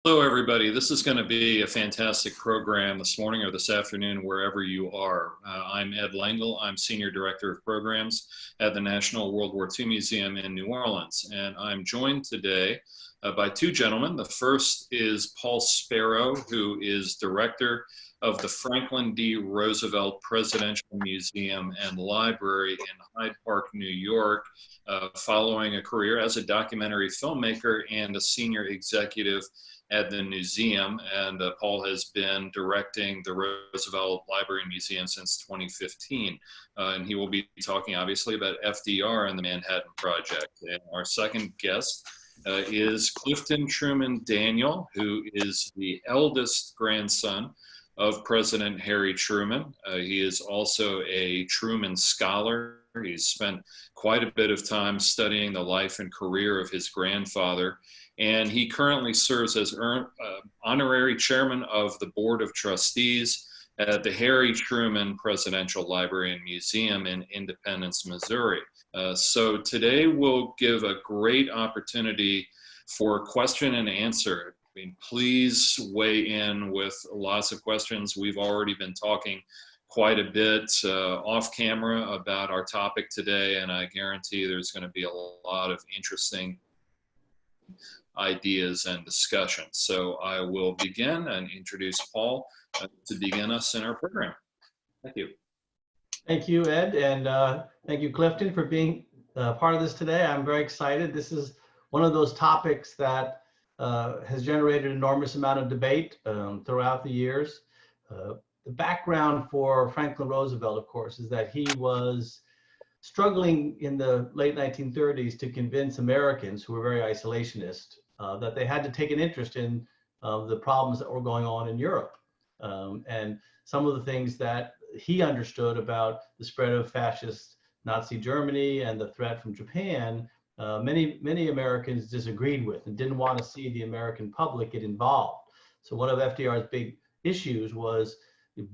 Hello, everybody. This is going to be a fantastic program this morning or this afternoon, wherever you are. I'm Ed Langle. I'm Senior Director of Programs at the National World War II Museum in New Orleans. And I'm joined today by two gentlemen. The first is Paul Sparrow, who is Director of the Franklin D. Roosevelt Presidential Museum and Library in Hyde Park, New York, following a career as a documentary filmmaker and a senior executive at the museum. And Paul has been directing the Roosevelt Library and Museum since 2015. And he will be talking obviously about FDR and the Manhattan Project. And our second guest is Clifton Truman Daniel, who is the eldest grandson of President Harry Truman. He is also a Truman Scholar. He's spent quite a bit of time studying the life and career of his grandfather, and he currently serves as honorary chairman of the Board of Trustees at the Harry Truman Presidential Library and Museum in Independence, Missouri. So today we'll give a great opportunity for question and answer. I mean, please weigh in with lots of questions. We've already been talking quite a bit off camera about our topic today, and I guarantee there's going to be a lot of interesting ideas and discussions. So I will begin and introduce Paul to begin us in our program. Thank you. Thank you, Ed, and thank you, Clifton, for being part of this today. I'm very excited. This is one of those topics that has generated an enormous amount of debate throughout the years. The background for Franklin Roosevelt, of course, is that he was struggling in the late 1930s to convince Americans who were very isolationist that they had to take an interest in the problems that were going on in Europe. And some of the things that he understood about the spread of fascist Nazi Germany and the threat from Japan, many Americans disagreed with and didn't want to see the American public get involved. So one of FDR's big issues was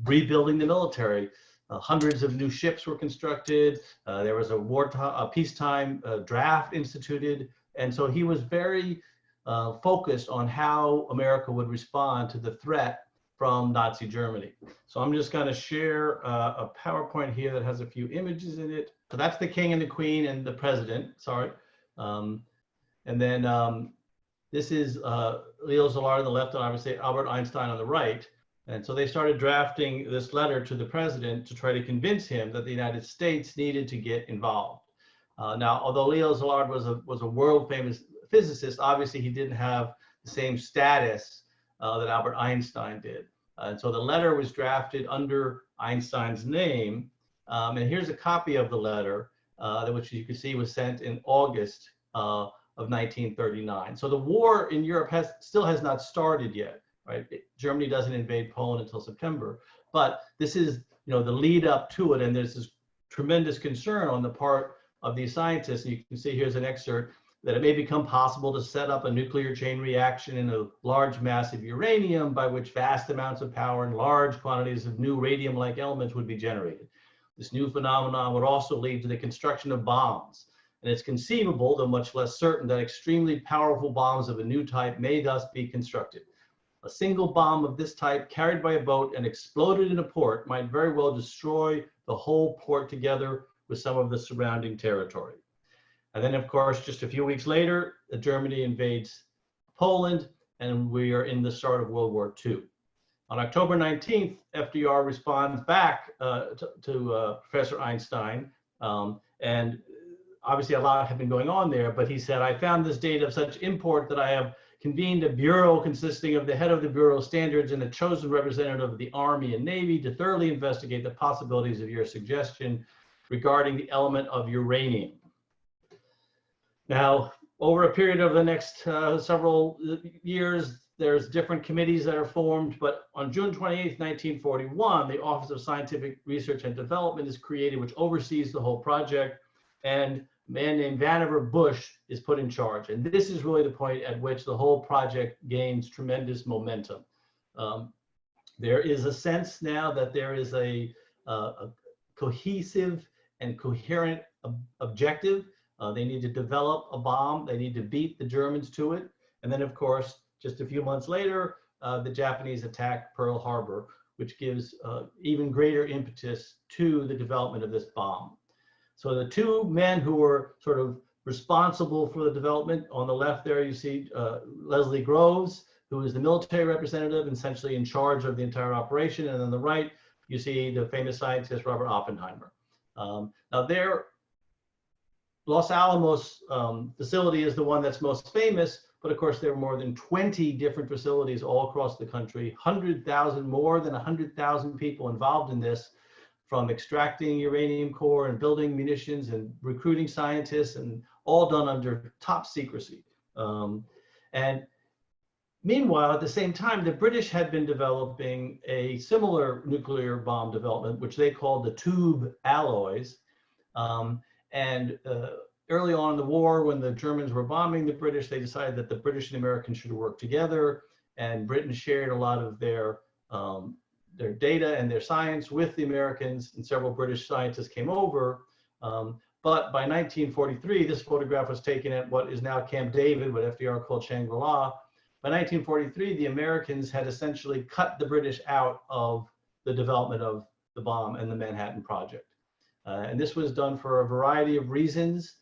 rebuilding the military. Hundreds of new ships were constructed. There was a peacetime draft instituted. And so he was very focused on how America would respond to the threat from Nazi Germany. So I'm just going to share a PowerPoint here that has a few images in it. So that's the king and the queen and the president, sorry. And then this is Leo Szilard on the left and obviously Albert Einstein on the right. And so they started drafting this letter to the president to try to convince him that the United States needed to get involved. Now, although Leo Szilard was a world famous physicist, obviously he didn't have the same status that Albert Einstein did. And so the letter was drafted under Einstein's name. And here's a copy of the letter, which you can see was sent in August of 1939. So the war in Europe still has not started yet. Right? Germany doesn't invade Poland until September, but this is, the lead up to it, and there's this tremendous concern on the part of these scientists. And you can see here's an excerpt that it may become possible to set up a nuclear chain reaction in a large mass of uranium by which vast amounts of power and large quantities of new radium-like elements would be generated. This new phenomenon would also lead to the construction of bombs. And it's conceivable, though much less certain, that extremely powerful bombs of a new type may thus be constructed. A single bomb of this type carried by a boat and exploded in a port might very well destroy the whole port together with some of the surrounding territory. And then, of course, just a few weeks later, Germany invades Poland, and we are in the start of World War II. On October 19th, FDR responds back to Professor Einstein, and obviously a lot had been going on there, but he said, I found this data of such import that I have convened a bureau consisting of the head of the Bureau of Standards and a chosen representative of the Army and Navy to thoroughly investigate the possibilities of your suggestion regarding the element of uranium. Now, over a period of the next several years, there's different committees that are formed, but on June 28th, 1941, the Office of Scientific Research and Development is created, which oversees the whole project, and a man named Vannevar Bush is put in charge. And this is really the point at which the whole project gains tremendous momentum. There is a sense now that there is a cohesive and coherent objective. They need to develop a bomb. They need to beat the Germans to it. And then, of course, just a few months later, the Japanese attack Pearl Harbor, which gives even greater impetus to the development of this bomb. So the two men who were sort of responsible for the development, on the left there you see Leslie Groves, who is the military representative, essentially in charge of the entire operation, and on the right you see the famous scientist Robert Oppenheimer. Now their Los Alamos facility is the one that's most famous, but of course there are more than 20 different facilities all across the country, more than 100,000 people involved in this, from extracting uranium core and building munitions and recruiting scientists, and all done under top secrecy. And meanwhile, at the same time, the British had been developing a similar nuclear bomb development, which they called the tube alloys. Early on in the war, when the Germans were bombing the British, they decided that the British and Americans should work together, and Britain shared a lot of their data and their science with the Americans, and several British scientists came over. But by 1943, this photograph was taken at what is now Camp David, what FDR called Shangri-La. By 1943, the Americans had essentially cut the British out of the development of the bomb and the Manhattan Project. And this was done for a variety of reasons,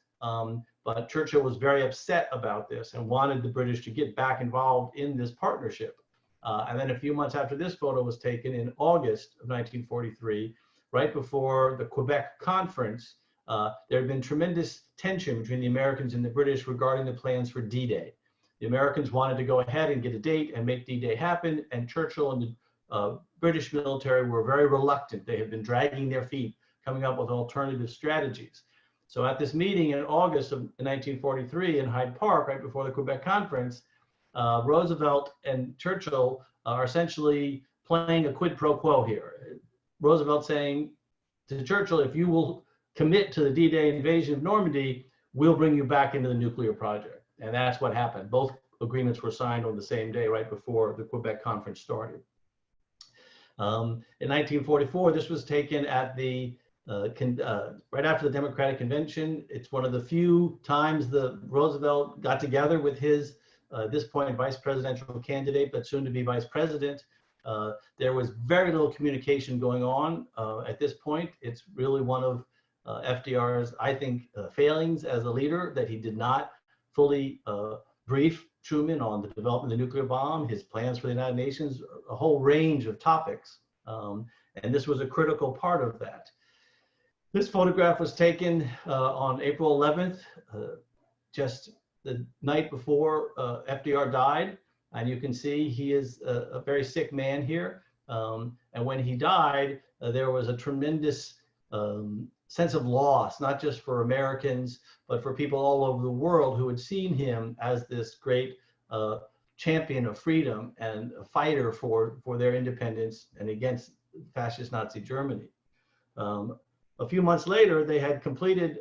but Churchill was very upset about this and wanted the British to get back involved in this partnership. And then a few months after this photo was taken, in August of 1943, right before the Quebec Conference, there had been tremendous tension between the Americans and the British regarding the plans for D-Day. The Americans wanted to go ahead and get a date and make D-Day happen, and Churchill and the British military were very reluctant. They had been dragging their feet, coming up with alternative strategies. So at this meeting in August of 1943 in Hyde Park, right before the Quebec Conference, Roosevelt and Churchill are essentially playing a quid pro quo here. Roosevelt saying to Churchill, if you will commit to the D-Day invasion of Normandy, we'll bring you back into the nuclear project. And that's what happened. Both agreements were signed on the same day, right before the Quebec Conference started. In 1944, this was taken at the right after the Democratic Convention. It's one of the few times the Roosevelt got together with his, at this point, vice presidential candidate, but soon to be vice president. There was very little communication going on at this point. It's really one of FDR's, I think, failings as a leader, that he did not fully brief Truman on the development of the nuclear bomb, his plans for the United Nations, a whole range of topics. And this was a critical part of that. This photograph was taken on April 11th, just the night before FDR died. And you can see he is a very sick man here. And when he died, there was a tremendous sense of loss, not just for Americans, but for people all over the world who had seen him as this great champion of freedom and a fighter for their independence and against fascist Nazi Germany. A few months later, they had completed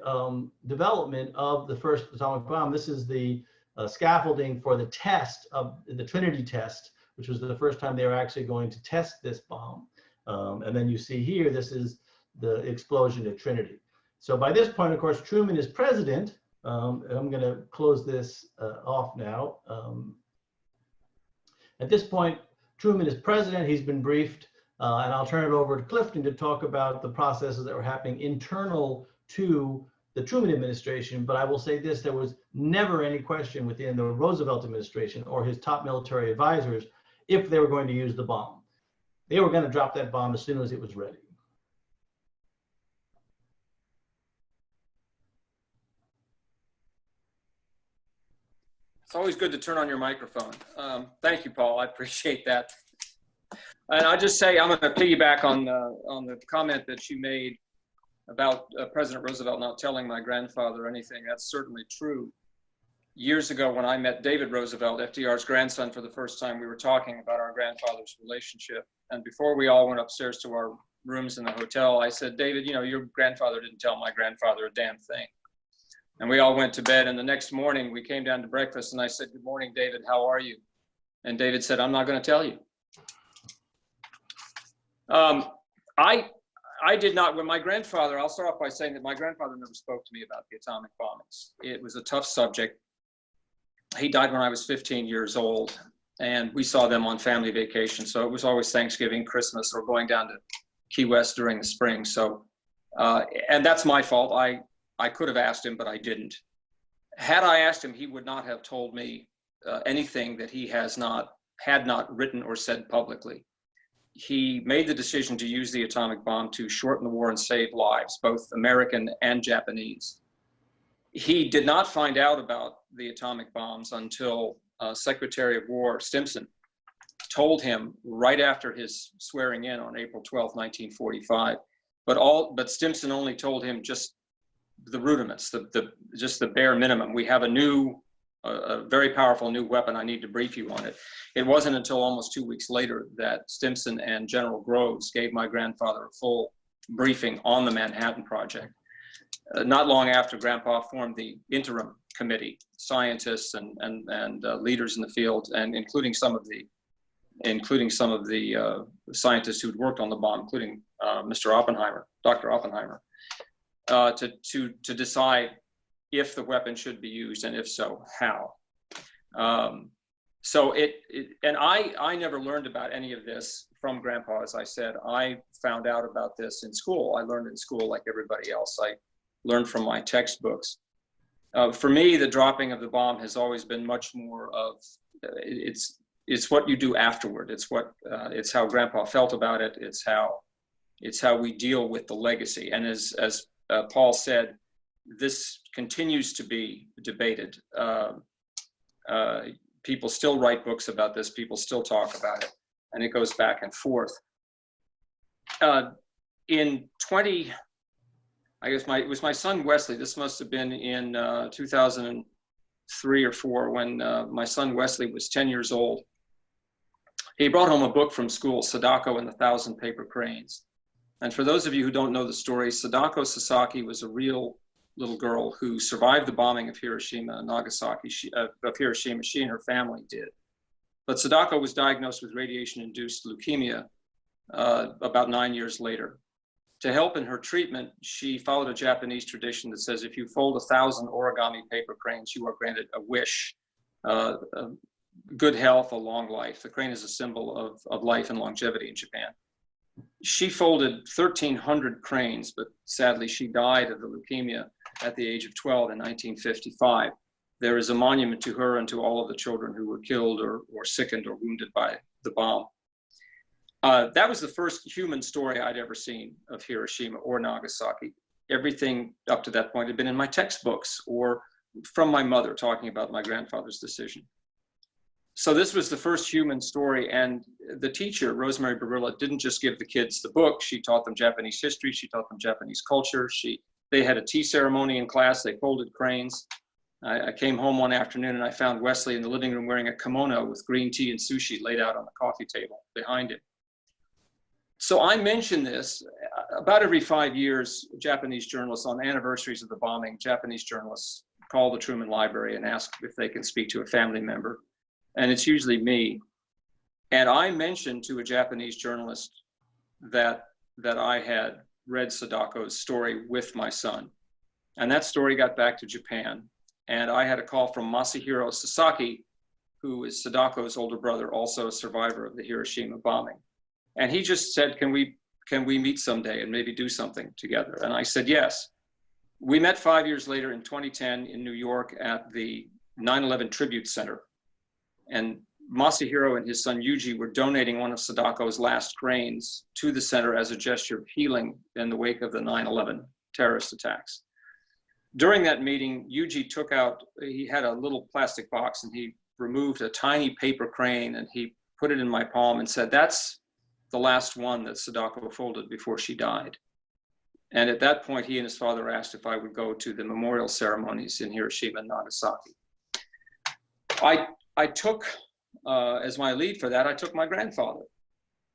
development of the first atomic bomb. This is the scaffolding for the test of the Trinity test, which was the first time they were actually going to test this bomb. And then you see here, this is the explosion at Trinity. So by this point, of course, Truman is president. I'm going to close this off now. At this point, Truman is president. He's been briefed. And I'll turn it over to Clifton to talk about the processes that were happening internal to the Truman administration. But I will say this, there was never any question within the Roosevelt administration or his top military advisors if they were going to use the bomb. They were going to drop that bomb as soon as it was ready. It's always good to turn on your microphone. Thank you, Paul. I appreciate that. And I'll just say, I'm going to piggyback on the comment that you made about President Roosevelt not telling my grandfather anything. That's certainly true. Years ago, when I met David Roosevelt, FDR's grandson, for the first time, we were talking about our grandfather's relationship. And before we all went upstairs to our rooms in the hotel, I said, David, you know, your grandfather didn't tell my grandfather a damn thing. And we all went to bed. And the next morning, we came down to breakfast, and I said, good morning, David, how are you? And David said, I'm not going to tell you. I did not, when my grandfather, I'll start off by saying that my grandfather never spoke to me about the atomic bombings. It was a tough subject. He died when I was 15 years old. And we saw them on family vacation. So it was always Thanksgiving, Christmas, or going down to Key West during the spring. So, and that's my fault. I could have asked him, but I didn't. Had I asked him, he would not have told me anything that he had not written or said publicly. He made the decision to use the atomic bomb to shorten the war and save lives, both American and Japanese. He did not find out about the atomic bombs until Secretary of War Stimson told him right after his swearing in on April 12, 1945. But Stimson only told him just the rudiments, just the bare minimum. We have a very powerful new weapon. I need to brief you on it. It wasn't until almost 2 weeks later that Stimson and General Groves gave my grandfather a full briefing on the Manhattan Project. Not long after, Grandpa formed the interim committee, scientists and leaders in the field, and including some of the scientists who'd worked on the bomb, including Mr. Oppenheimer, Dr. Oppenheimer, to decide if the weapon should be used, and if so, how. So I never learned about any of this from Grandpa. As I said, I found out about this in school. I learned in school like everybody else. I learned from my textbooks. For me, the dropping of the bomb has always been much more of, it's what you do afterward. It's how Grandpa felt about it. It's how we deal with the legacy. And as Paul said, this continues to be debated. People still write books about this. People still talk about it, and it goes back and forth. It was my son Wesley. This must have been in 2003 or 4 when my son Wesley was 10 years old. He brought home a book from school, Sadako and the 1,000 Paper Cranes. And for those of you who don't know the story, Sadako Sasaki was a real little girl who survived the bombing of Hiroshima and Nagasaki. She and her family did. But Sadako was diagnosed with radiation-induced leukemia about 9 years later. To help in her treatment, she followed a Japanese tradition that says if you fold 1,000 origami paper cranes, you are granted a wish, good health, a long life. The crane is a symbol of life and longevity in Japan. She folded 1,300 cranes, but sadly she died of the leukemia at the age of 12 in 1955. There is a monument to her and to all of the children who were killed or sickened or wounded by the bomb. That was the first human story I'd ever seen of Hiroshima or Nagasaki. Everything up to that point had been in my textbooks or from my mother talking about my grandfather's decision. So this was the first human story, and the teacher, Rosemary Barilla, didn't just give the kids the book. She taught them Japanese history. She taught them Japanese culture. They had a tea ceremony in class. They folded cranes. I came home one afternoon and I found Wesley in the living room wearing a kimono with green tea and sushi laid out on the coffee table behind him. So I mention this about every 5 years. Japanese journalists, on anniversaries of the bombing, Japanese journalists call the Truman Library and ask if they can speak to a family member. And it's usually me. And I mentioned to a Japanese journalist that I had read Sadako's story with my son. And that story got back to Japan. And I had a call from Masahiro Sasaki, who is Sadako's older brother, also a survivor of the Hiroshima bombing. And he just said, can we meet someday and maybe do something together? And I said, yes. We met 5 years later in 2010 in New York at the 9/11 Tribute Center. And Masahiro and his son Yuji were donating one of Sadako's last cranes to the center as a gesture of healing in the wake of the 9/11 terrorist attacks. During that meeting, Yuji he had a little plastic box and he removed a tiny paper crane and he put it in my palm and said, that's the last one that Sadako folded before she died. And at that point, he and his father asked if I would go to the memorial ceremonies in Hiroshima and Nagasaki. I took, as my lead for that, I took my grandfather.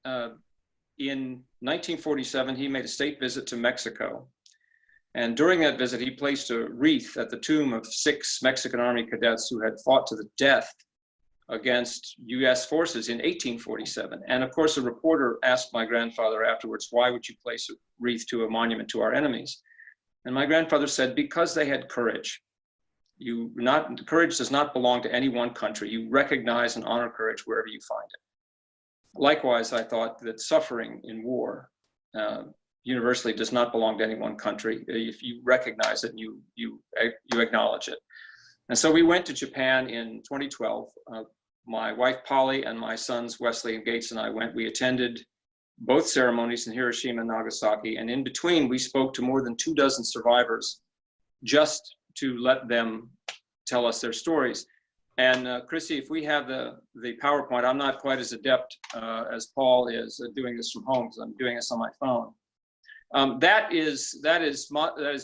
In 1947, he made a state visit to Mexico. And during that visit, he placed a wreath at the tomb of 6 Mexican Army cadets who had fought to the death against US forces in 1847. And of course, a reporter asked my grandfather afterwards, why would you place a wreath to a monument to our enemies? And my grandfather said, because they had courage. Courage does not belong to any one country. You recognize and honor courage wherever you find it. Likewise, I thought that suffering in war universally does not belong to any one country. If you recognize it and you acknowledge it. And so we went to Japan in 2012. My wife Polly and my sons Wesley and Gates and I went. We attended both ceremonies in Hiroshima and Nagasaki, and in between we spoke to more than 24 survivors just to let them tell us their stories. And Chrissy, if we have the PowerPoint, I'm not quite as adept as Paul is at doing this from home, because I'm doing this on my phone. That is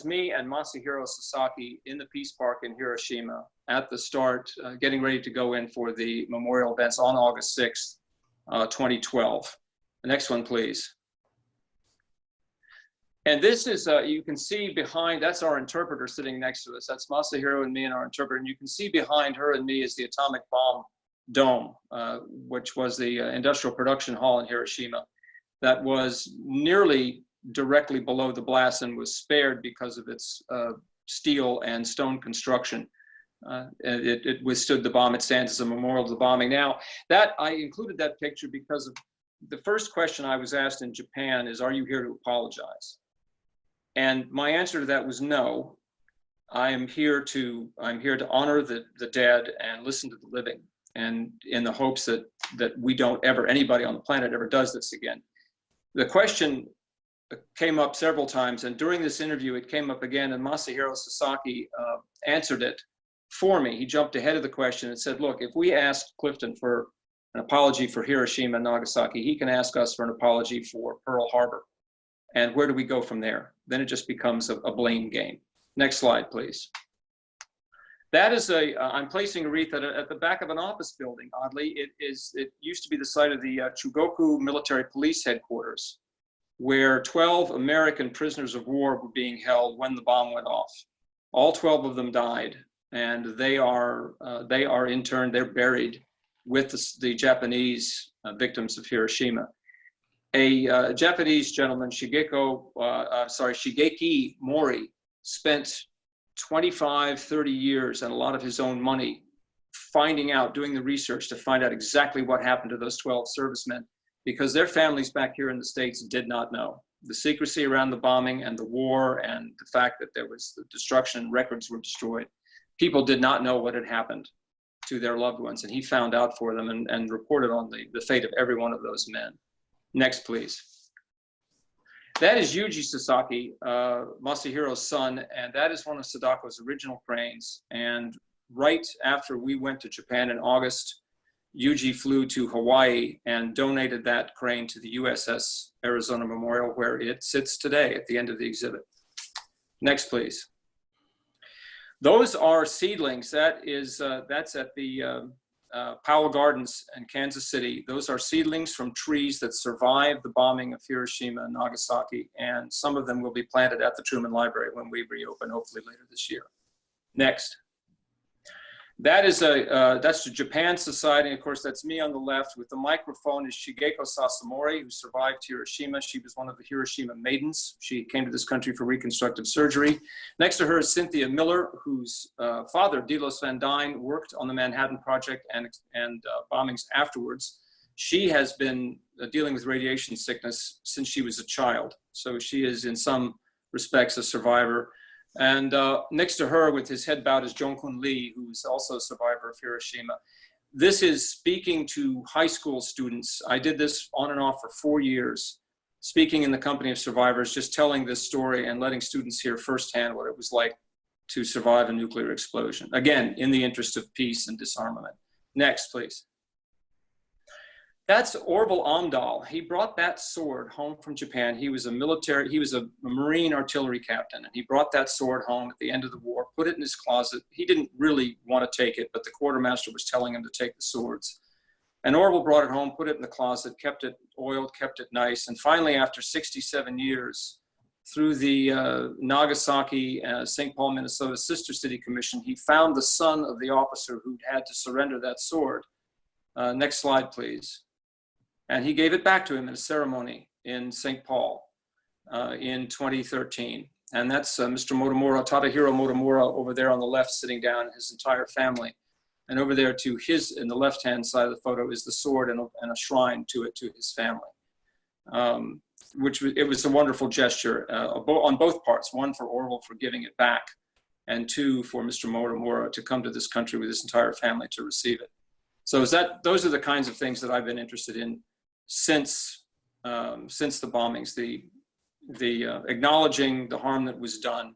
me and Masahiro Sasaki in the Peace Park in Hiroshima at the start, getting ready to go in for the memorial events on August 6th, 2012. The next one, please. And this is, you can see behind, that's our interpreter sitting next to us. That's Masahiro and me and our interpreter. And you can see behind her and me is the atomic bomb dome, which was the industrial production hall in Hiroshima that was nearly directly below the blast and was spared because of its steel and stone construction. It withstood the bomb. It stands as a memorial to the bombing. Now, I included that picture because of the first question I was asked in Japan is, are you here to apologize? And my answer to that was no. I'm here to honor the dead and listen to the living, and in the hopes that we don't ever, anybody on the planet ever does this again. The question came up several times, and during this interview it came up again, and Masahiro Sasaki answered it for me. He jumped ahead of the question and said, look, if we asked Clifton for an apology for Hiroshima and Nagasaki, he can ask us for an apology for Pearl Harbor. And where do we go from there? Then it just becomes a blame game. Next slide, please. That is I'm placing a wreath at the back of an office building, oddly. It used to be the site of the Chugoku Military Police Headquarters, where 12 American prisoners of war were being held when the bomb went off. All 12 of them died, and they are interned, they're buried with the Japanese victims of Hiroshima. A Japanese gentleman, Shigeki Mori, spent 25, 30 years and a lot of his own money doing the research to find out exactly what happened to those 12 servicemen, because their families back here in the States did not know. The secrecy around the bombing and the war and the fact that there was the destruction, records were destroyed. People did not know what had happened to their loved ones, and he found out for them and reported on the fate of every one of those men. Next, please. That is Yuji Sasaki, Masahiro's son, and that is one of Sadako's original cranes. And right after we went to Japan in August, Yuji flew to Hawaii and donated that crane to the USS Arizona Memorial, where it sits today at the end of the exhibit. Next, please. Those are seedlings. That's at the Powell Gardens in Kansas City. Those are seedlings from trees that survived the bombing of Hiroshima and Nagasaki, and some of them will be planted at the Truman Library when we reopen, hopefully later this year. Next. That's the Japan Society. Of course, that's me on the left. With the microphone is Shigeko Sasamori, who survived Hiroshima. She was one of the Hiroshima maidens. She came to this country for reconstructive surgery. Next to her is Cynthia Miller, whose father, Delos Van Dyne, worked on the Manhattan Project and bombings afterwards. She has been dealing with radiation sickness since she was a child. So she is, in some respects, a survivor. And next to her, with his head bowed, is Jong-Kun Lee, who is also a survivor of Hiroshima. This is speaking to high school students. I did this on and off for 4 years, speaking in the company of survivors, just telling this story and letting students hear firsthand what it was like to survive a nuclear explosion. Again, in the interest of peace and disarmament. Next, please. That's Orville Amdahl. He brought that sword home from Japan. He was a Marine artillery captain, and he brought that sword home at the end of the war, put it in his closet. He didn't really want to take it, but the quartermaster was telling him to take the swords. And Orville brought it home, put it in the closet, kept it oiled, kept it nice. And finally, after 67 years, through the Nagasaki, St. Paul, Minnesota Sister City Commission, he found the son of the officer who'd had to surrender that sword. Next slide, please. And he gave it back to him in a ceremony in St. Paul in 2013. And that's Mr. Motomura, Tadahiro Motomura, over there on the left, sitting down, his entire family. And over there to his, in the left-hand side of the photo, is the sword and a shrine to it, to his family. It was a wonderful gesture on both parts, one for Orville for giving it back, and two for Mr. Motomura to come to this country with his entire family to receive it. So those are the kinds of things that I've been interested in since the bombings, the acknowledging the harm that was done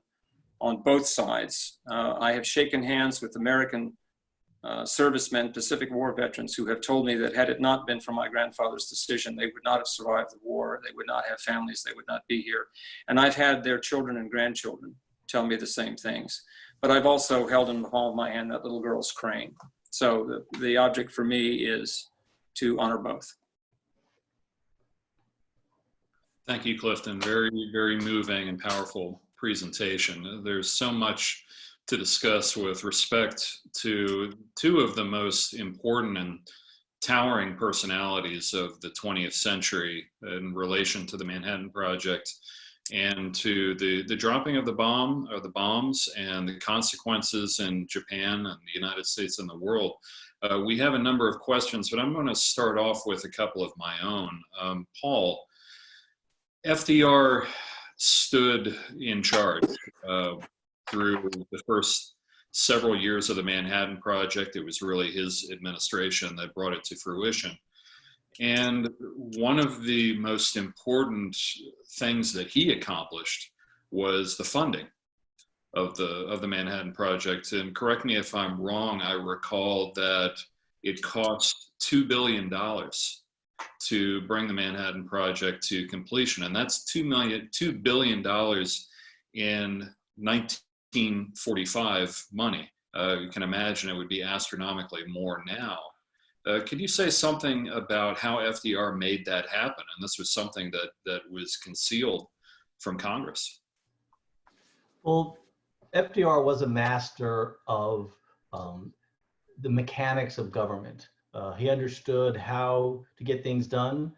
on both sides. I have shaken hands with American servicemen, Pacific War veterans, who have told me that had it not been for my grandfather's decision, they would not have survived the war, they would not have families, they would not be here. And I've had their children and grandchildren tell me the same things. But I've also held in the palm of my hand that little girl's crane. So the object for me is to honor both. Thank you, Clifton. Very, very moving and powerful presentation. There's so much to discuss with respect to two of the most important and towering personalities of the 20th century in relation to the Manhattan Project and to the dropping of the bombs and the consequences in Japan and the United States and the world. We have a number of questions, but I'm going to start off with a couple of my own. Paul, FDR stood in charge through the first several years of the Manhattan Project. It was really his administration that brought it to fruition. And one of the most important things that he accomplished was the funding of the Manhattan Project. And correct me if I'm wrong, I recall that it cost $2 billion to bring the Manhattan Project to completion. And that's $2 billion in 1945 money. You can imagine it would be astronomically more now. Could you say something about how FDR made that happen? And this was something that was concealed from Congress. Well, FDR was a master of the mechanics of government. He understood how to get things done.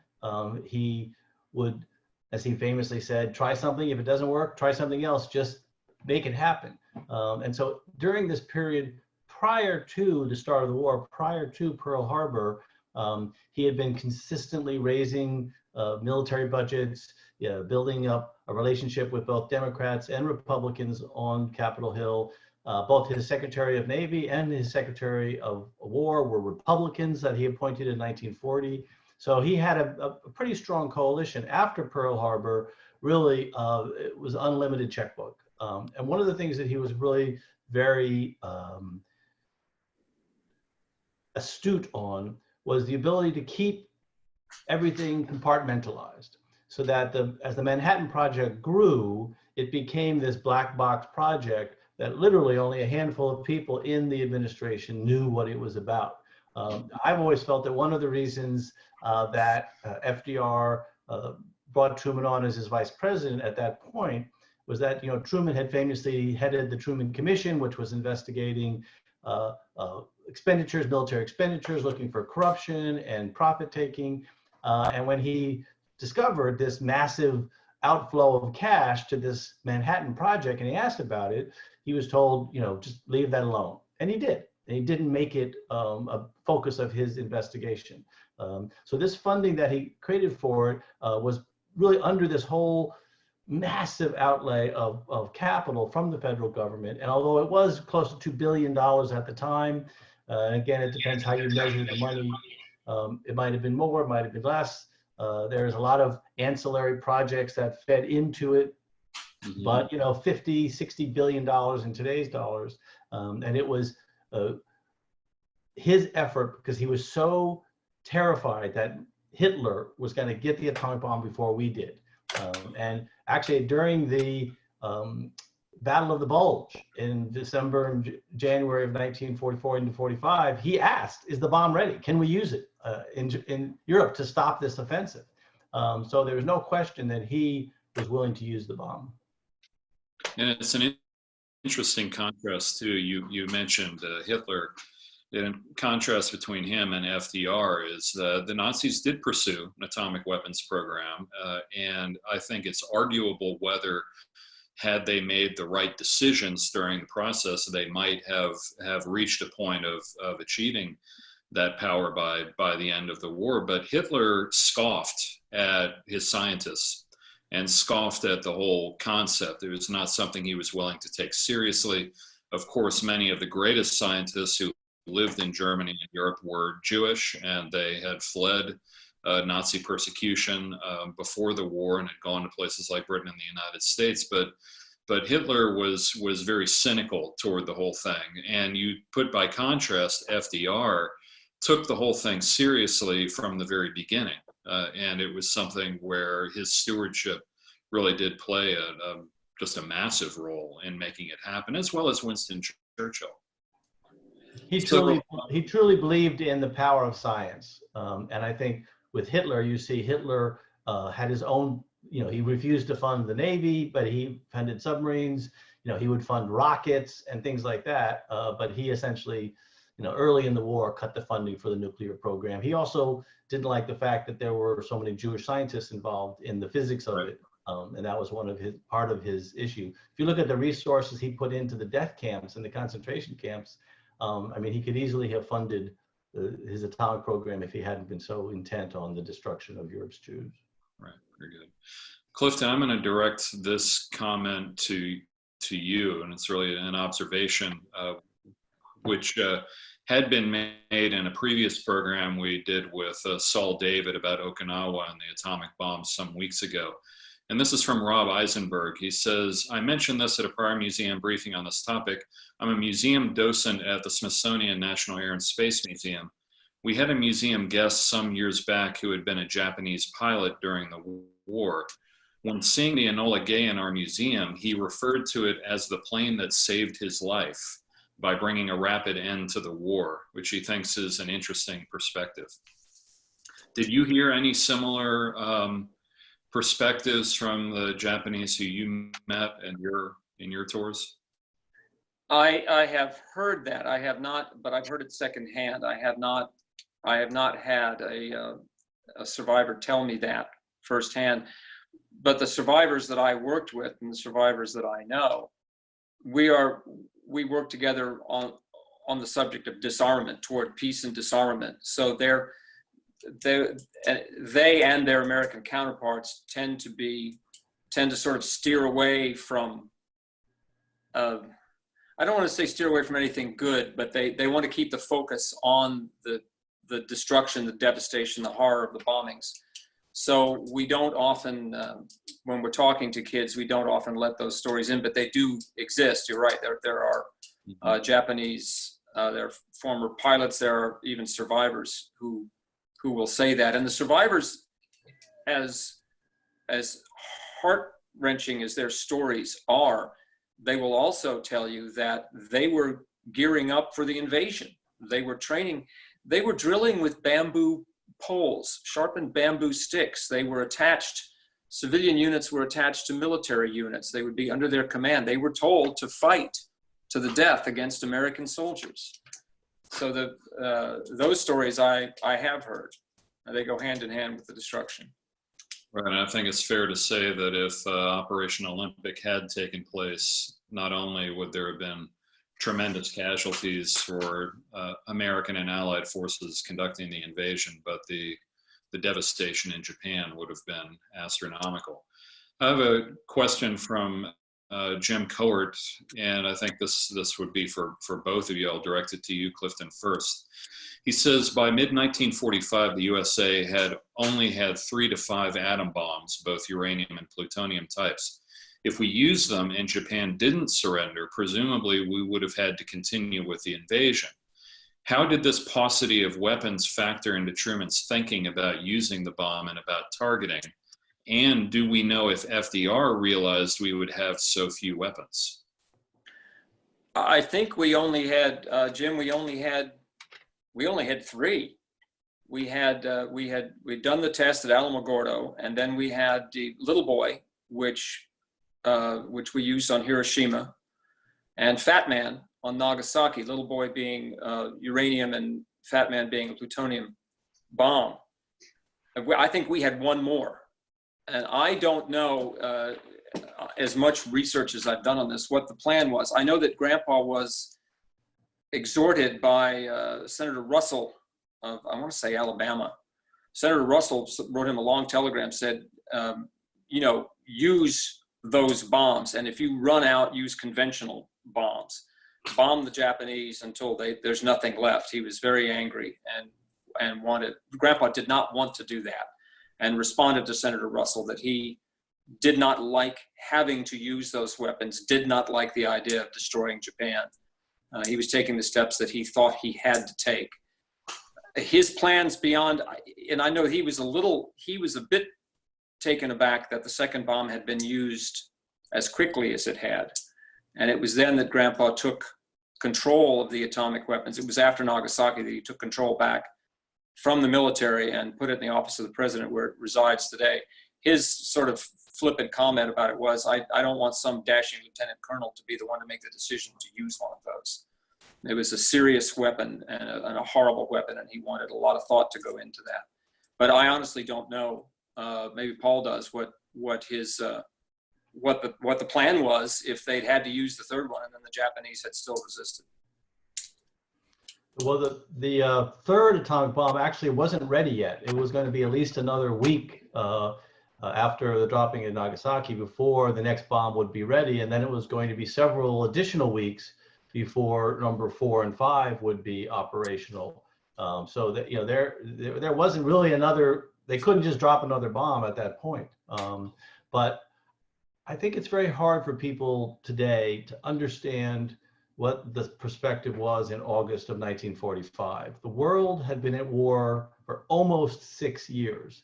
He would, as he famously said, try something. If it doesn't work, try something else. Just make it happen. And so during this period prior to the start of the war, prior to Pearl Harbor, he had been consistently raising military budgets, building up a relationship with both Democrats and Republicans on Capitol Hill. Both his Secretary of Navy and his Secretary of War were Republicans that he appointed in 1940. So he had a pretty strong coalition after Pearl Harbor. Really, it was unlimited checkbook. And one of the things that he was really very astute on was the ability to keep everything compartmentalized, so that as the Manhattan Project grew, it became this black box project that literally only a handful of people in the administration knew what it was about. I've always felt that one of the reasons that FDR brought Truman on as his vice president at that point was that Truman had famously headed the Truman Commission, which was investigating expenditures, military expenditures, looking for corruption and profit taking. And when he discovered this massive outflow of cash to this Manhattan Project and he asked about it, he was told, just leave that alone. And he did. And he didn't make it a focus of his investigation. So this funding that he created for it was really under this whole massive outlay of capital from the federal government. And although it was close to $2 billion at the time, again, it depends how you measure the money. It might have been more, it might have been less. There's a lot of ancillary projects that fed into it, but $50, $60 billion in today's dollars. And it was his effort, because he was so terrified that Hitler was going to get the atomic bomb before we did. And actually, during the Battle of the Bulge in December and January of 1944 into 45, he asked, is the bomb ready? Can we use it in Europe to stop this offensive? So there was no question that he was willing to use the bomb. And it's an interesting contrast too. You mentioned Hitler. In contrast between him and FDR is the Nazis did pursue an atomic weapons program, and I think it's arguable whether had they made the right decisions during the process, they might have reached a point of achieving that power by the end of the war. But Hitler scoffed at his scientists and scoffed at the whole concept. It was not something he was willing to take seriously. Of course, many of the greatest scientists who lived in Germany and Europe were Jewish, and they had fled Nazi persecution before the war and had gone to places like Britain and the United States. But Hitler was very cynical toward the whole thing. And you put by contrast, FDR took the whole thing seriously from the very beginning. And it was something where his stewardship really did play just a massive role in making it happen, as well as Winston Churchill. He truly believed in the power of science. And I think with Hitler, you see Hitler had his own, he refused to fund the Navy, but he funded submarines. He would fund rockets and things like that. But he essentially, early in the war, cut the funding for the nuclear program. He also didn't like the fact that there were so many Jewish scientists involved in the physics of it. And that was part of his issue. If you look at the resources he put into the death camps and the concentration camps, he could easily have funded his atomic program if he hadn't been so intent on the destruction of Europe's Jews. Right, very good. Clifton, I'm going to direct this comment to you, and it's really an observation which had been made in a previous program we did with Saul David about Okinawa and the atomic bombs some weeks ago. And this is from Rob Eisenberg. He says, I mentioned this at a prior museum briefing on this topic. I'm a museum docent at the Smithsonian National Air and Space Museum. We had a museum guest some years back who had been a Japanese pilot during the war. When seeing the Enola Gay in our museum, he referred to it as the plane that saved his life by bringing a rapid end to the war, which he thinks is an interesting perspective. Did you hear any similar perspectives from the Japanese who you met in your tours? I have heard that. I have not, but I've heard it secondhand. I have not had a survivor tell me that firsthand. But the survivors that I worked with and the survivors that I know, we work together on the subject of disarmament, toward peace and disarmament. So they and their American counterparts tend to sort of steer away from, I don't want to say steer away from anything good, but they want to keep the focus on the destruction, the devastation, the horror of the bombings. So we don't often, when we're talking to kids, we don't often let those stories in, but they do exist. You're right. There are Japanese, there are former pilots, there are even survivors who will say that. And the survivors, as heart-wrenching as their stories are, they will also tell you that they were gearing up for the invasion. They were training, they were drilling with bamboo poles, sharpened bamboo sticks. They were attached, civilian units were attached to military units. They would be under their command. They were told to fight to the death against American soldiers. So those stories I have heard. They go hand in hand with the destruction. Right, and I think it's fair to say that if Operation Olympic had taken place, not only would there have been tremendous casualties for American and Allied forces conducting the invasion, but the devastation in Japan would have been astronomical. I have a question from Jim Cohort, and I think this would be for both of you. I'll direct it to you, Clifton, first. He says, by mid-1945, the USA had only had 3 to 5 atom bombs, both uranium and plutonium types. If we used them and Japan didn't surrender, presumably we would have had to continue with the invasion. How did this paucity of weapons factor into Truman's thinking about using the bomb and about targeting? And do we know if FDR realized we would have so few weapons? I think we only had, Jim, we only had 3. We'd done the test at Alamogordo, and then we had the Little Boy, which we used on Hiroshima, and Fat Man on Nagasaki, Little Boy being uranium and Fat Man being a plutonium bomb. I think we had one more. And I don't know, as much research as I've done on this, what the plan was. I know that Grandpa was exhorted by Senator Russell of, I want to say, Alabama. Senator Russell wrote him a long telegram, said, you know, use those bombs, and if you run out, use conventional bombs. Bomb the Japanese until there's nothing left. He was very angry and Grandpa did not want to do that, and responded to Senator Russell that he did not like having to use those weapons, did not like the idea of destroying Japan. He was taking the steps that he thought he had to take. His plans beyond, and I know he was a bit taken aback that the second bomb had been used as quickly as it had. And it was then that Grandpa took control of the atomic weapons. It was after Nagasaki that he took control back from the military and put it in the office of the president, where it resides today. His sort of flippant comment about it was, I don't want some dashing lieutenant colonel to be the one to make the decision to use one of those. It was a serious weapon and a horrible weapon, and he wanted a lot of thought to go into that. But I honestly don't know. Maybe Paul does what the plan was if they'd had to use the third one and then the Japanese had still resisted. Well, the third atomic bomb actually wasn't ready yet. It was going to be at least another week after the dropping of Nagasaki before the next bomb would be ready, and then it was going to be several additional weeks before number 4 and 5 would be operational. So that, you know, there wasn't really another. They couldn't just drop another bomb at that point. But I think it's very hard for people today to understand what the perspective was in August of 1945. The world had been at war for almost 6 years.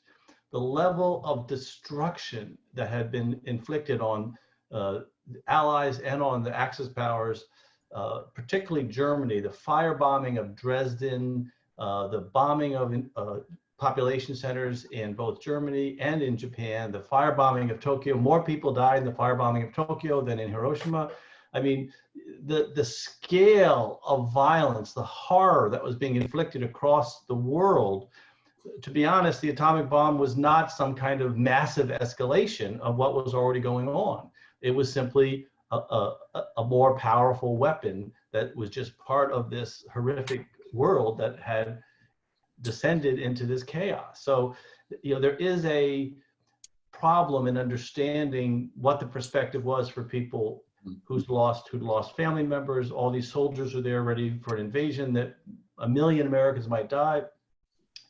The level of destruction that had been inflicted on the Allies and on the Axis powers, particularly Germany, the firebombing of Dresden, the bombing of population centers in both Germany and in Japan, the firebombing of Tokyo. More people died in the firebombing of Tokyo than in Hiroshima. I mean, the scale of violence, the horror that was being inflicted across the world. To be honest, the atomic bomb was not some kind of massive escalation of what was already going on. It was simply a more powerful weapon that was just part of this horrific world that had descended into this chaos. So, you know, there is a problem in understanding what the perspective was for people who'd lost family members. All these soldiers are there ready for an invasion, that 1 million Americans might die.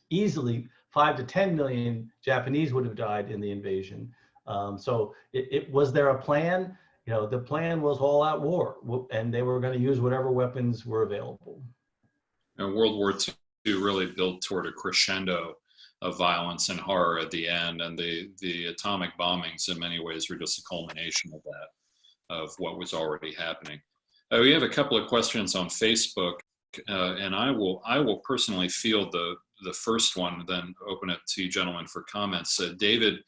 Easily 5 to 10 million Japanese would have died in the invasion. So was there a plan? You know, the plan was all out war, and they were going to use whatever weapons were available. And World War II really built toward a crescendo of violence and horror at the end, and the atomic bombings in many ways were just a culmination of that, of what was already happening. We have a couple of questions on Facebook, and I will personally field the first one, then open it to you gentlemen for comments. David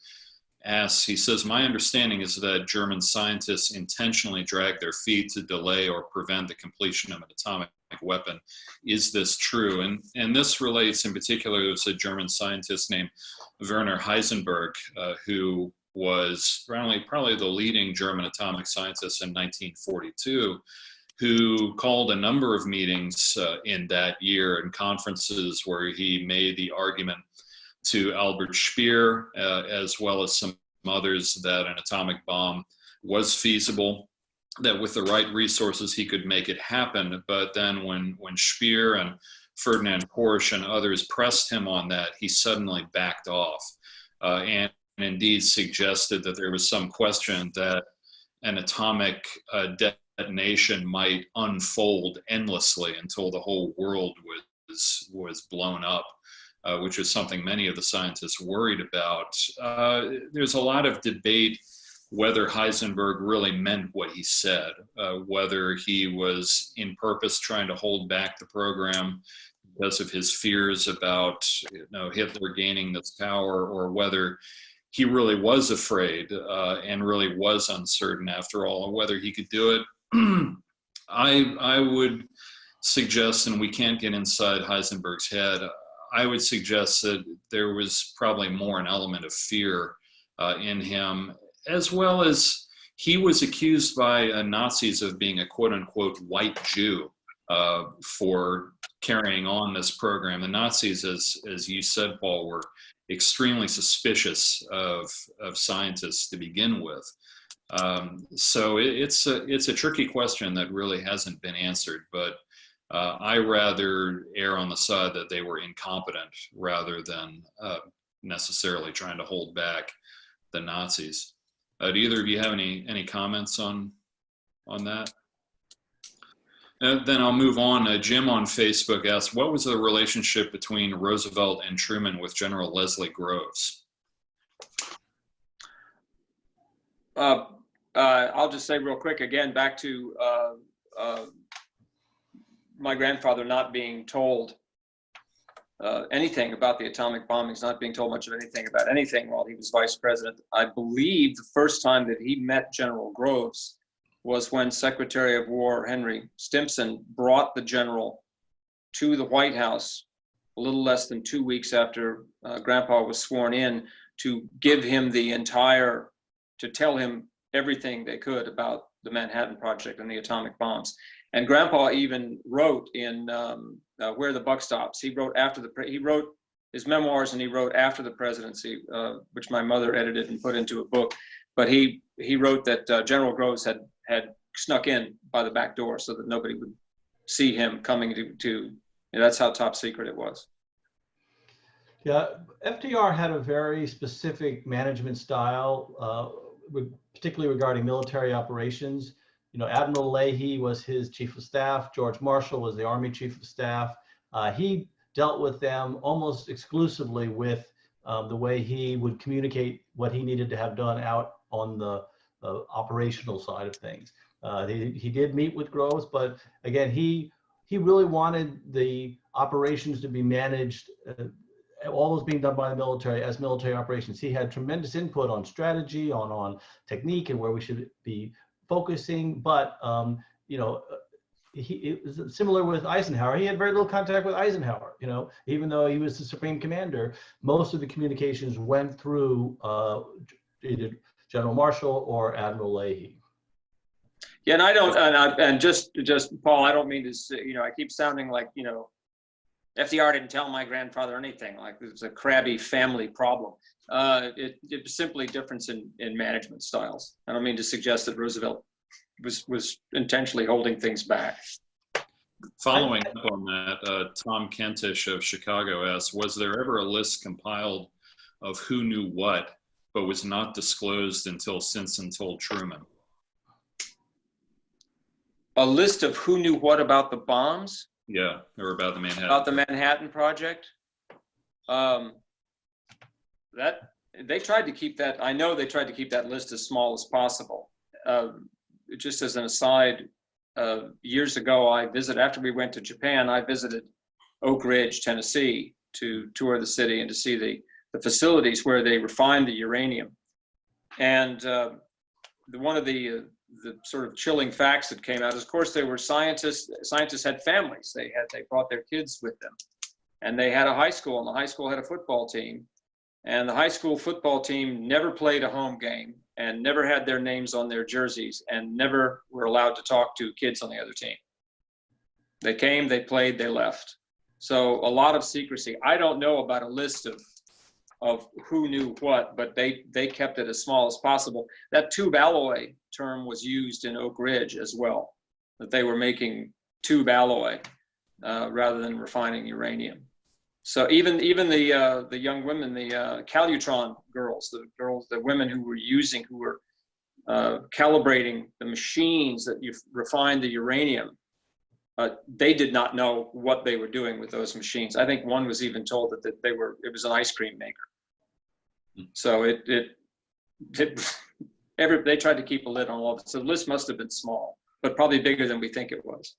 asks, he says, my understanding is that German scientists intentionally dragged their feet to delay or prevent the completion of an atomic weapon. Is this true? And this relates in particular, there's a German scientist named Werner Heisenberg, who was probably the leading German atomic scientist in 1942, who called a number of meetings in that year and conferences where he made the argument to Albert Speer, as well as some others, that an atomic bomb was feasible, that with the right resources he could make it happen. But then when Speer and Ferdinand Porsche and others pressed him on that, he suddenly backed off and indeed suggested that there was some question that an atomic detonation might unfold endlessly until the whole world was blown up, which is something many of the scientists worried about. There's a lot of debate whether Heisenberg really meant what he said, whether he was in purpose trying to hold back the program because of his fears about Hitler gaining this power, or whether he really was afraid and really was uncertain after all, and whether he could do it. I would suggest, and we can't get inside Heisenberg's head, I would suggest that there was probably more an element of fear in him. as well as he was accused by Nazis of being a quote-unquote white Jew for carrying on this program. The Nazis, as you said, Paul, were extremely suspicious of scientists to begin with. So it's a tricky question that really hasn't been answered, but I rather err on the side that they were incompetent rather than necessarily trying to hold back the Nazis. Do either of you have any comments on that? Then I'll move on. Jim on Facebook asks, what was the relationship between Roosevelt and Truman with General Leslie Groves? I'll just say real quick, again, back to my grandfather not being told anything about the atomic bombings, not being told much of anything about anything while he was vice president. I believe the first time that he met General Groves was when Secretary of War Henry Stimson brought the general to the White House a little less than 2 weeks after Grandpa was sworn in, to give him to tell him everything they could about the Manhattan Project and the atomic bombs. And Grandpa even wrote in Where the Buck Stops. He wrote his memoirs, and he wrote after the presidency, which my mother edited and put into a book. But he wrote that General Groves had snuck in by the back door so that nobody would see him coming to that's how top secret it was. Yeah, FDR had a very specific management style, particularly regarding military operations. Admiral Leahy was his chief of staff. George Marshall was the Army chief of staff. He dealt with them almost exclusively with the way he would communicate what he needed to have done out on the operational side of things. He did meet with Groves, but again, he really wanted the operations to be managed, all was being done by the military as military operations. He had tremendous input on strategy, on technique, and where we should be focusing. But it was similar with Eisenhower. He had very little contact with Eisenhower. Even though he was the supreme commander, most of the communications went through either General Marshall or Admiral Leahy. Yeah, and I don't, and just Paul, I don't mean to say, I keep sounding like, FDR didn't tell my grandfather anything, like it was a crabby family problem. It was simply difference in management styles. I don't mean to suggest that Roosevelt was intentionally holding things back. Following up on that, Tom Kentish of Chicago asks, was there ever a list compiled of who knew what, but was not disclosed until Simpson told Truman? A list of who knew what about the bombs? Yeah, or about the Manhattan. About the Manhattan Project? They tried to keep that, I know they tried to keep that list as small as possible. Just as an aside, years ago, after we went to Japan, I visited Oak Ridge, Tennessee, to tour the city and to see the facilities where they refined the uranium. And one of the sort of chilling facts that came out is, of course, there were scientists had families. They brought their kids with them. And they had a high school, and the high school had a football team. And the high school football team never played a home game and never had their names on their jerseys and never were allowed to talk to kids on the other team. They came, they played, they left. So a lot of secrecy. I don't know about a list of who knew what, but they kept it as small as possible. That tube alloy term was used in Oak Ridge as well, that they were making tube alloy rather than refining uranium. So even the young women, the Calutron girls, the women who were calibrating the machines that you refined the uranium, they did not know what they were doing with those machines. I think one was even told that it was an ice cream maker. So they tried to keep a lid on all of it. So the list must have been small, but probably bigger than we think it was.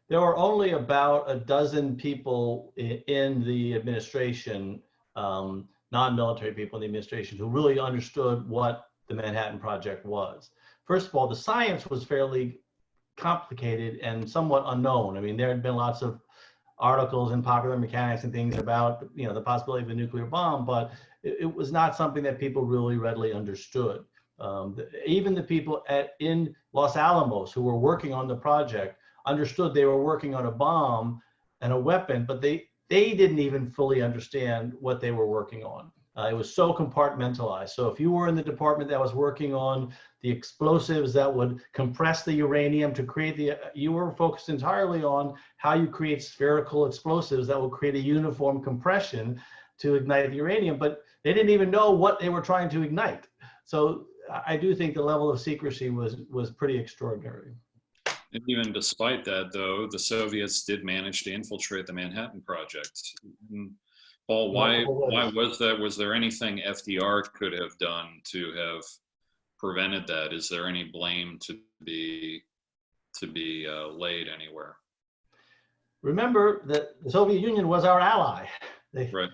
There were only about a dozen people in the administration, non-military people in the administration, who really understood what the Manhattan Project was. First of all, the science was fairly complicated and somewhat unknown. I mean, there had been lots of articles in Popular Mechanics and things about, the possibility of a nuclear bomb, but it was not something that people really readily understood. Even the people in Los Alamos who were working on the project understood they were working on a bomb and a weapon, but they didn't even fully understand what they were working on. It was so compartmentalized. So if you were in the department that was working on the explosives that would compress the uranium to create you were focused entirely on how you create spherical explosives that will create a uniform compression to ignite the uranium, but they didn't even know what they were trying to ignite. So I do think the level of secrecy was pretty extraordinary. And even despite that, though, the Soviets did manage to infiltrate the Manhattan Project. Paul, why was that? Was there anything FDR could have done to have prevented that? Is there any blame to be laid anywhere? Remember that the Soviet Union was our ally. Right.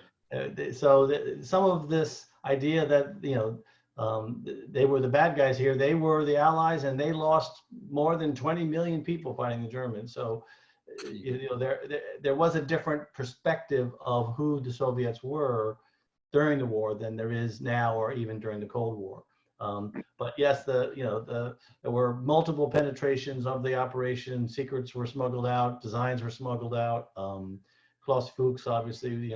Some of this idea that they were the bad guys here, they were the allies, and they lost more than 20 million people fighting the Germans. So there was a different perspective of who the Soviets were during the war than there is now, or even during the Cold War. But yes, there were multiple penetrations of the operation. Secrets were smuggled out, designs were smuggled out. Klaus Fuchs, obviously,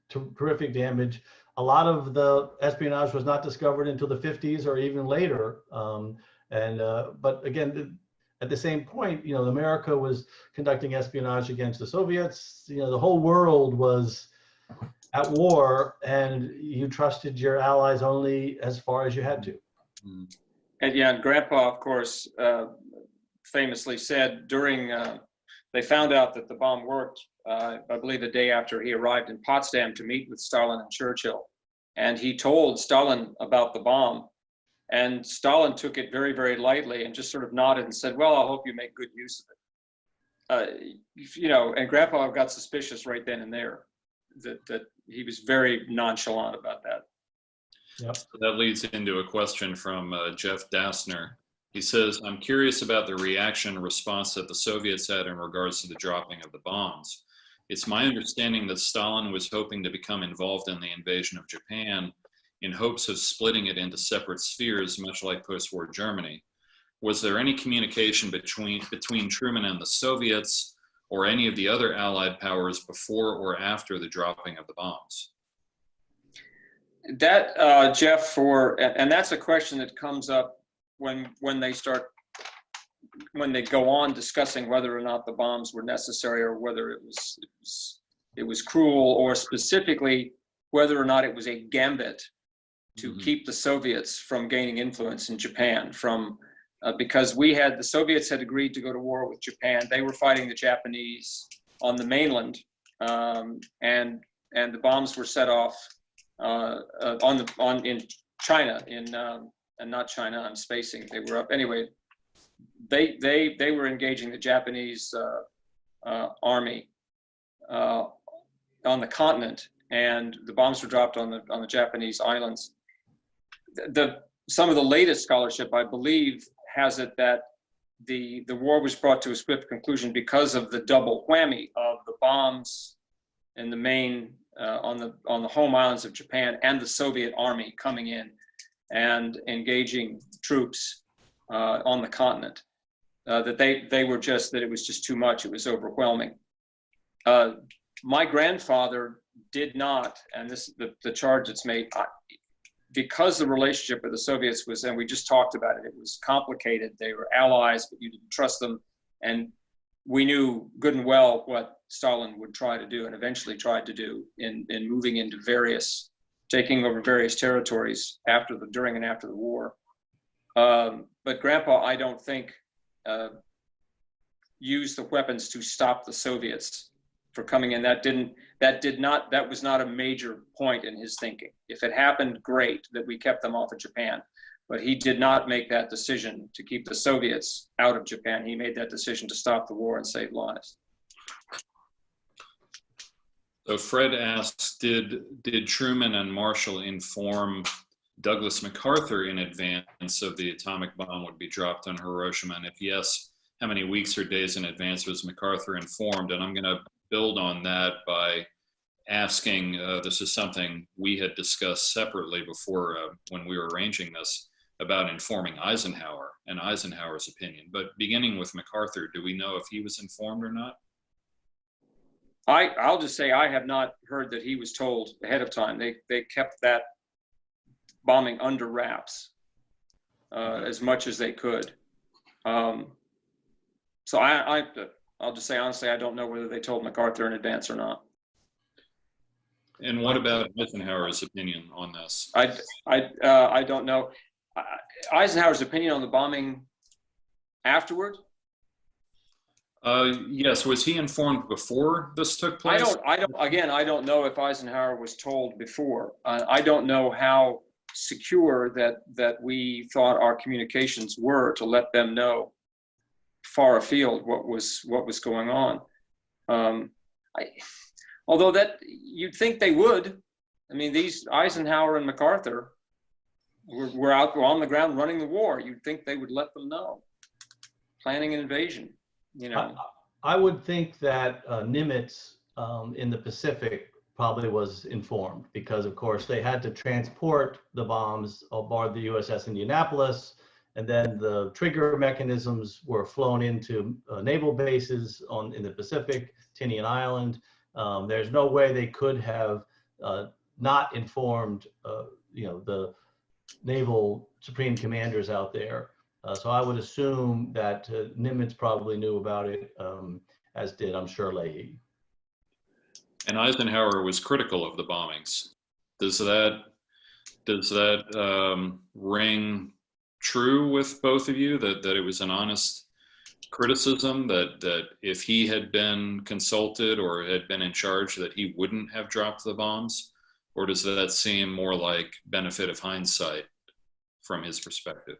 terrific damage. A lot of the espionage was not discovered until the 50s or even later. But again, at the same point, America was conducting espionage against the Soviets. The whole world was at war, and you trusted your allies only as far as you had to. And Grandpa, of course, famously said during, they found out that the bomb worked, I believe the day after he arrived in Potsdam to meet with Stalin and Churchill. And he told Stalin about the bomb. And Stalin took it very, very lightly and just sort of nodded and said, well, I hope you make good use of it. And Grandpa got suspicious right then and there that he was very nonchalant about that. Yep. So that leads into a question from Jeff Dassner. He says, I'm curious about the reaction and response that the Soviets had in regards to the dropping of the bombs. It's my understanding that Stalin was hoping to become involved in the invasion of Japan in hopes of splitting it into separate spheres, much like post-war Germany. Was there any communication between Truman and the Soviets or any of the other Allied powers before or after the dropping of the bombs? That, Jeff, and that's a question that comes up when they go on discussing whether or not the bombs were necessary, or whether it was cruel, or specifically whether or not it was a gambit to keep the Soviets from gaining influence in Japan, because the Soviets had agreed to go to war with Japan. They were fighting the Japanese on the mainland, and the bombs were set off in China, and not China, I'm spacing. They were up anyway. They were engaging the Japanese army on the continent, and the bombs were dropped on the Japanese islands. Some of the latest scholarship, I believe, has it that the war was brought to a swift conclusion because of the double whammy of the bombs in the main on the home islands of Japan, and the Soviet army coming in and engaging troops on the continent. That it was just too much. It was overwhelming. My grandfather did not, and the charge that's made, because the relationship with the Soviets was, and we just talked about it, it was complicated. They were allies, but you didn't trust them. And we knew good and well what Stalin would try to do, and eventually tried to do, in moving into taking over various territories during and after the war. But Grandpa, I don't think, used the weapons to stop the Soviets for coming in. That was not a major point in his thinking. If it happened, great that we kept them off of Japan, but he did not make that decision to keep the Soviets out of Japan. He made that decision to stop the war and save lives. So Fred asks, did Truman and Marshall inform Douglas MacArthur in advance of the atomic bomb would be dropped on Hiroshima? And if yes, how many weeks or days in advance was MacArthur informed? And I'm going to build on that by asking, this is something we had discussed separately before when we were arranging this. about informing Eisenhower and Eisenhower's opinion. But beginning with MacArthur, do we know if he was informed or not? I'll just say I have not heard that he was told ahead of time. They kept that bombing under wraps as much as they could. So I'll just say honestly, I don't know whether they told MacArthur in advance or not. And what about Eisenhower's opinion on this? I don't know. Eisenhower's opinion on the bombing afterward? Yes, was he informed before this took place? I don't know if Eisenhower was told before. I don't know how secure that we thought our communications were to let them know far afield what was going on. Although that you'd think they would. I mean, these Eisenhower and MacArthur were on the ground running the war. You'd think they would let them know, planning an invasion. You know, I would think that Nimitz in the Pacific probably was informed, because of course they had to transport the bombs aboard the USS Indianapolis, and then the trigger mechanisms were flown into naval bases in the Pacific, Tinian Island. There's no way they could have not informed the naval supreme commanders out there. So I would assume that Nimitz probably knew about it, as did, I'm sure, Leahy. And Eisenhower was critical of the bombings. Does that ring true with both of you, that it was an honest criticism, that if he had been consulted or had been in charge, that he wouldn't have dropped the bombs? Or does that seem more like benefit of hindsight from his perspective?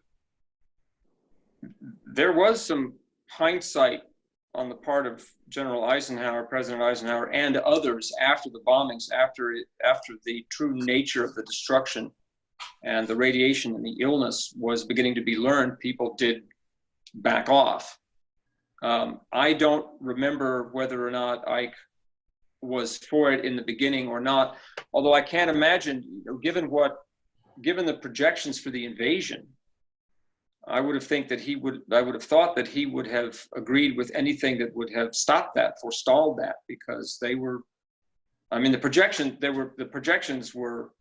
There was some hindsight on the part of General Eisenhower, President Eisenhower, and others after the bombings, after the true nature of the destruction and the radiation and the illness was beginning to be learned. People did back off. I don't remember whether or not Ike was for it in the beginning or not, although I can't imagine, given the projections for the invasion, I would have thought that he would have agreed with anything that would have stopped that, forestalled that, because they were, I mean, the projections were,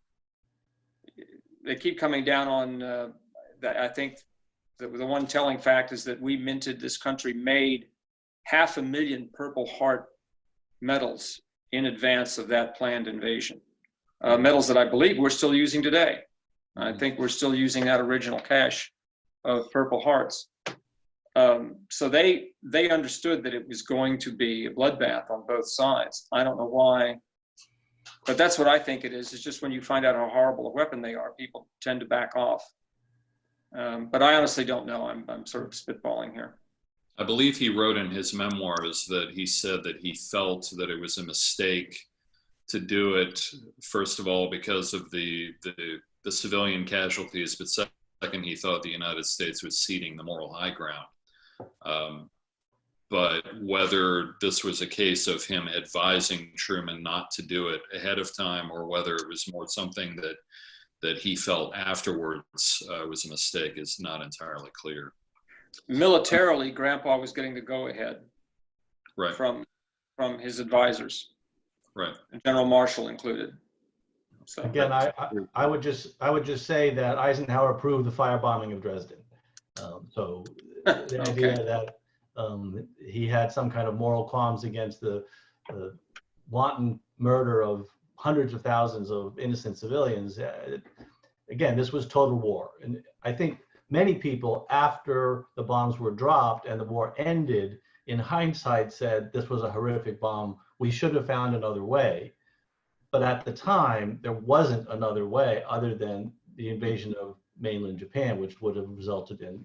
they keep coming down on that. I think that the one telling fact is that this country made 500,000 Purple Heart medals in advance of that planned invasion. Medals that I believe we're still using today. I think we're still using that original cache of Purple Hearts. So they understood that it was going to be a bloodbath on both sides. I don't know why, but that's what I think it is. It's just when you find out how horrible a weapon they are, people tend to back off. But I honestly don't know. I'm sort of spitballing here. I believe he wrote in his memoirs that he said that he felt that it was a mistake to do it, first of all, because of the civilian casualties, but second, he thought the United States was ceding the moral high ground. But whether this was a case of him advising Truman not to do it ahead of time, or whether it was more something that he felt afterwards was a mistake, is not entirely clear. Militarily, Grandpa was getting the go-ahead, right, from his advisors, right, General Marshall included. So again, I would just say that Eisenhower approved the firebombing of Dresden. So the idea that he had some kind of moral qualms against the wanton murder of hundreds of thousands of innocent civilians. Again, this was total war. And I think many people, after the bombs were dropped and the war ended, in hindsight said this was a horrific bomb. We should have found another way. But at the time, there wasn't another way other than the invasion of mainland Japan, which would have resulted in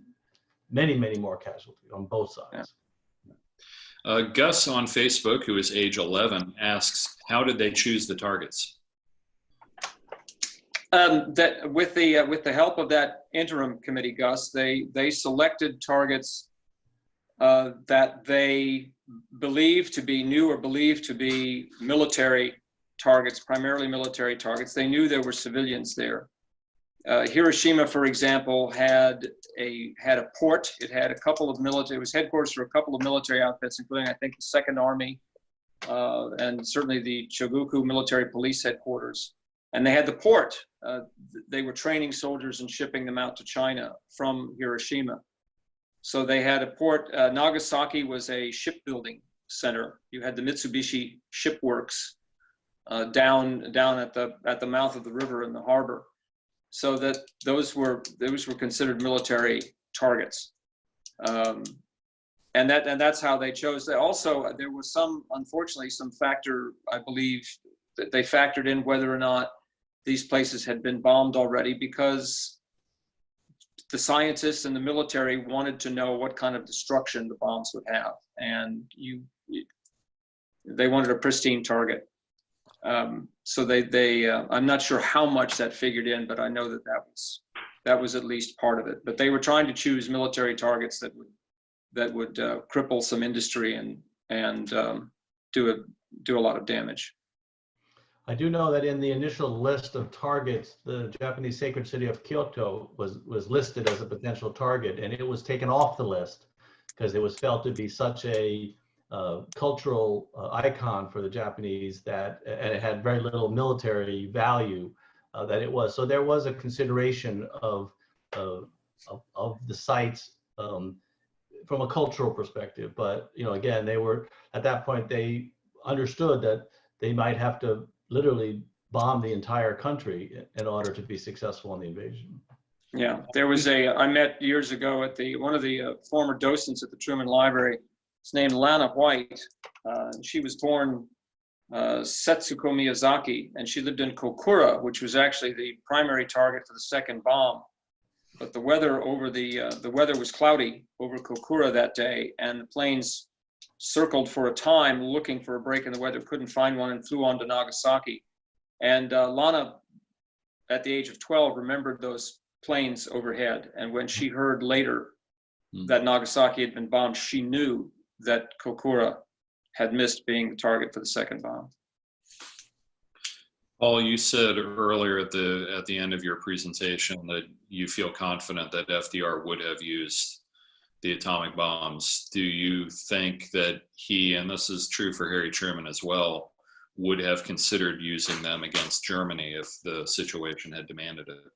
many, many more casualties on both sides. Yeah. Gus on Facebook, who is age 11, asks, how did they choose the targets? That with the help of that interim committee, Gus, they selected targets that they believed to be military targets, primarily military targets. They knew there were civilians there, Hiroshima, for example, had a port. It had a couple of military. It was headquarters for a couple of military outfits, including I think the Second Army, and certainly the Chogoku Military Police Headquarters. And they had the port. They were training soldiers and shipping them out to China from Hiroshima. So they had a port. Nagasaki was a shipbuilding center. You had the Mitsubishi Shipworks down at the mouth of the river in the harbor. So that those were considered military targets, and that's how they chose. They also, there was unfortunately some factor, I believe, that they factored in whether or not these places had been bombed already, because the scientists and the military wanted to know what kind of destruction the bombs would have, and they wanted a pristine target. So I'm not sure how much that figured in, but I know that was at least part of it. But they were trying to choose military targets that would cripple some industry and do a lot of damage. I do know that in the initial list of targets, the Japanese sacred city of Kyoto was listed as a potential target, and it was taken off the list because it was felt to be such a cultural icon for the Japanese and it had very little military value that it was. So there was a consideration of the sites from a cultural perspective. But again, they were at that point, they understood that they might have to literally bomb the entire country in order to be successful in the invasion. Yeah, there was I met years ago at one of the former docents at the Truman Library. It's named Lana White. She was born Setsuko Miyazaki, and she lived in Kokura, which was actually the primary target for the second bomb. But the weather was cloudy over Kokura that day, and the planes circled for a time looking for a break in the weather, couldn't find one, and flew on to Nagasaki. And Lana, at the age of 12, remembered those planes overhead. And when she heard later that Nagasaki had been bombed, she knew that Kokura had missed being the target for the second bomb. Paul, you said earlier at the end of your presentation that you feel confident that FDR would have used the atomic bombs. Do you think that he, and this is true for Harry Truman as well, would have considered using them against Germany if the situation had demanded it?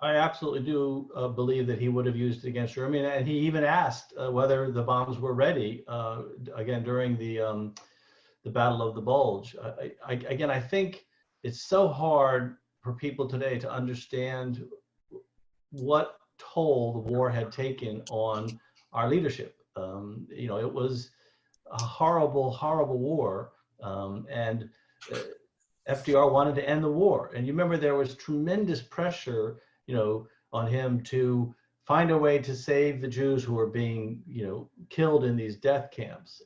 I absolutely do believe that he would have used it against Germany, and he even asked whether the bombs were ready. Again, during the Battle of the Bulge. I think it's so hard for people today to understand what toll the war had taken on our leadership. It was a horrible, horrible war, and FDR wanted to end the war. And you remember there was tremendous pressure, on him to find a way to save the Jews who were being, killed in these death camps.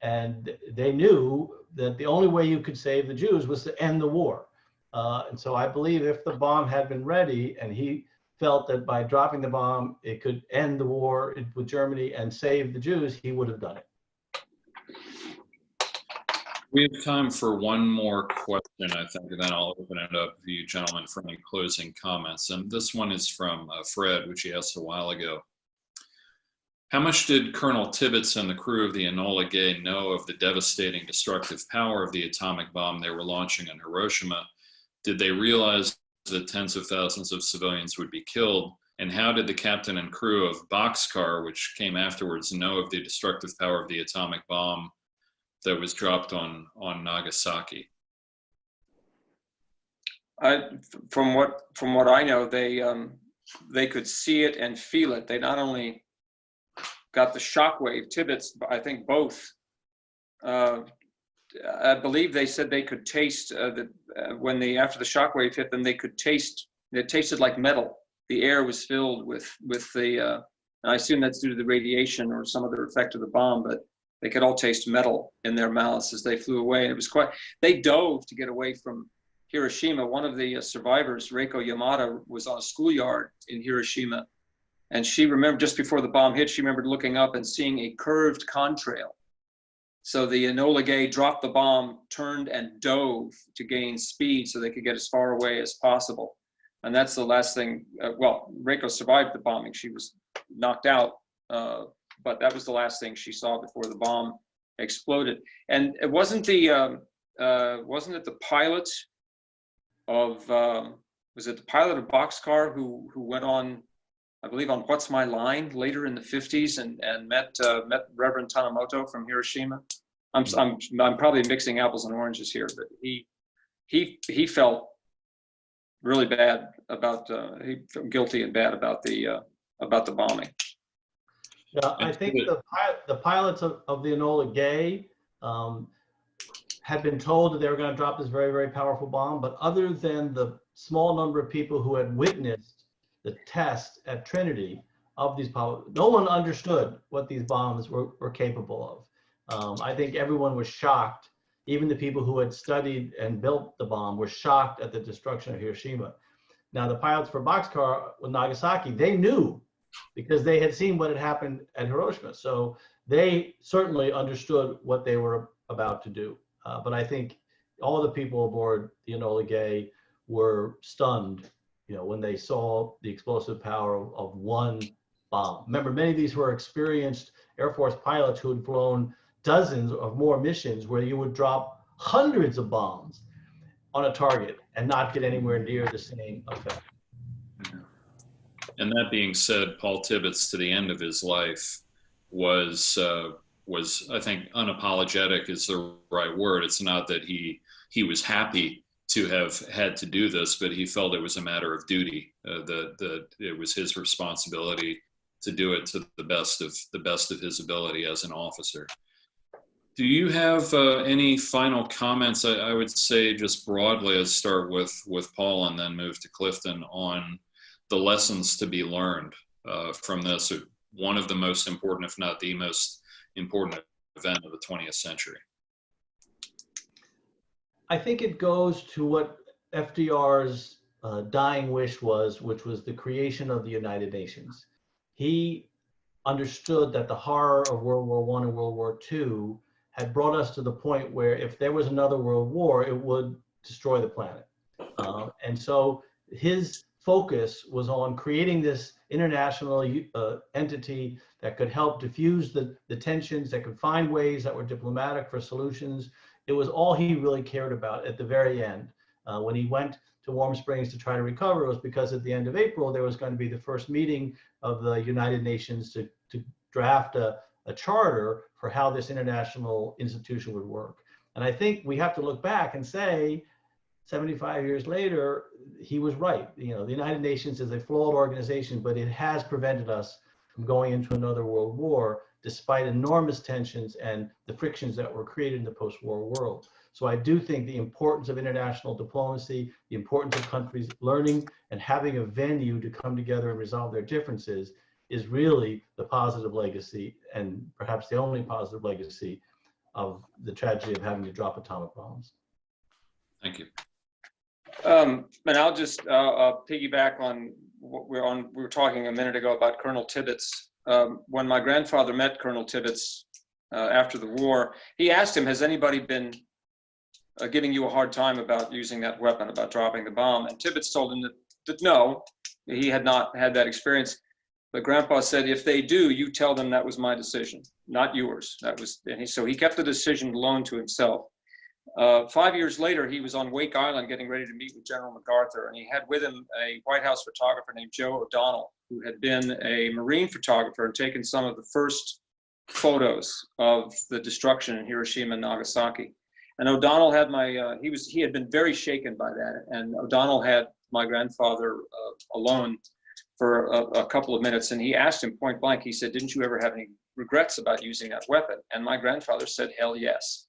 And they knew that the only way you could save the Jews was to end the war. And so I believe if the bomb had been ready and he felt that by dropping the bomb, it could end the war with Germany and save the Jews, he would have done it. We have time for one more question, I think, and then I'll open it up for you gentlemen for any closing comments. And this one is from Fred, which he asked a while ago. How much did Colonel Tibbets and the crew of the Enola Gay know of the devastating destructive power of the atomic bomb they were launching on Hiroshima? Did they realize that tens of thousands of civilians would be killed? And how did the captain and crew of Boxcar, which came afterwards, know of the destructive power of the atomic bomb that was dropped on Nagasaki? From what I know, they could see it and feel it. They not only got the shockwave, Tibbets, I think both. I believe they said they could taste after the shockwave hit them, it tasted like metal. The air was filled with the. I assume that's due to the radiation or some other effect of the bomb, but they could all taste metal in their mouths as they flew away. And it was they dove to get away from Hiroshima. One of the survivors, Reiko Yamada, was on a schoolyard in Hiroshima. And she remembered just before the bomb hit, she remembered looking up and seeing a curved contrail. So the Enola Gay dropped the bomb, turned and dove to gain speed so they could get as far away as possible. And that's the last thing, well, Reiko survived the bombing. She was knocked out, but that was the last thing she saw before the bomb exploded. And it wasn't the pilot of, was it the pilot of Boxcar who went on, I believe, on What's My Line later in the 50s and met Reverend Tanimoto from Hiroshima? I'm probably mixing apples and oranges here, but he felt really bad about, he felt guilty and bad about the bombing. Yeah, I think the pilots of the Enola Gay had been told that they were going to drop this very, very powerful bomb, but other than the small number of people who had witnessed the test at Trinity of these pilots, no one understood what these bombs were capable of. I think everyone was shocked. Even the people who had studied and built the bomb were shocked at the destruction of Hiroshima. Now, the pilots for Boxcar with Nagasaki, they knew because they had seen what had happened at Hiroshima. So they certainly understood what they were about to do. But I think all the people aboard the Enola Gay were stunned, when they saw the explosive power of one bomb. Remember, many of these were experienced Air Force pilots who had flown dozens of more missions where you would drop hundreds of bombs on a target and not get anywhere near the same effect. And that being said, Paul Tibbets, to the end of his life, was I think unapologetic is the right word. It's not that he was happy to have had to do this, but he felt it was a matter of duty. That it was his responsibility to do it to the best of his ability as an officer. Do you have any final comments? I would say just broadly, let's start with Paul and then move to Clifton on the lessons to be learned from this, one of the most important, if not the most important event of the 20th century. I think it goes to what FDR's dying wish was, which was the creation of the United Nations. He understood that the horror of World War I and World War II had brought us to the point where if there was another world war, it would destroy the planet. And so his focus was on creating this international entity that could help diffuse the tensions, that could find ways that were diplomatic for solutions. It was all he really cared about at the very end. When he went to Warm Springs to try to recover, it was because at the end of April, there was going to be the first meeting of the United Nations to draft a charter for how this international institution would work. And I think we have to look back and say, 75 years later, he was right. The United Nations is a flawed organization, but it has prevented us from going into another world war, despite enormous tensions and the frictions that were created in the post-war world. So I do think the importance of international diplomacy, the importance of countries learning and having a venue to come together and resolve their differences is really the positive legacy, and perhaps the only positive legacy of the tragedy of having to drop atomic bombs. Thank you. And I'll just piggyback on what we were talking a minute ago about Colonel Tibbets. When my grandfather met Colonel Tibbets after the war, he asked him, has anybody been giving you a hard time about using that weapon, about dropping the bomb? And Tibbets told him that no, he had not had that experience. But Grandpa said, if they do, you tell them that was my decision, not yours. So he kept the decision alone to himself. 5 years later, he was on Wake Island getting ready to meet with General MacArthur, and he had with him a White House photographer named Joe O'Donnell, who had been a Marine photographer and taken some of the first photos of the destruction in Hiroshima and Nagasaki. And O'Donnell had he had been very shaken by that, and O'Donnell had my grandfather alone for a couple of minutes, and he asked him point blank, he said, didn't you ever have any regrets about using that weapon? And my grandfather said, hell yes.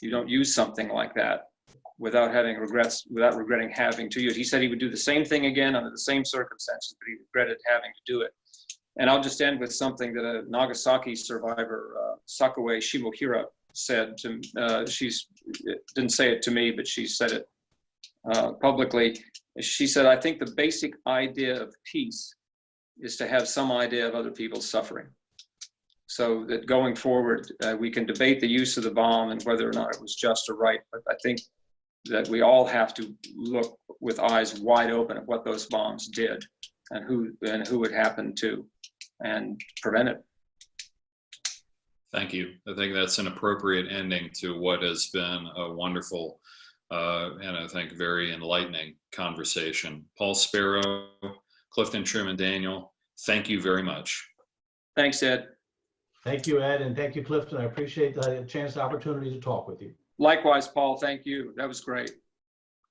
You don't use something like that without having regrets, without regretting having to use it. He said he would do the same thing again under the same circumstances, but he regretted having to do it. And I'll just end with something that a Nagasaki survivor, Sakue Shimohira, said to she didn't say it to me, but she said it publicly. She said, I think the basic idea of peace is to have some idea of other people's suffering. So that going forward, we can debate the use of the bomb and whether or not it was just or right. But I think that we all have to look with eyes wide open at what those bombs did and who it happened to, and prevent it. Thank you. I think that's an appropriate ending to what has been a wonderful and I think very enlightening conversation. Paul Sparrow, Clifton, Truman, Daniel, thank you very much. Thanks, Ed. Thank you, Ed, and thank you, Clifton. I appreciate the chance, the opportunity to talk with you. Likewise, Paul, thank you. That was great.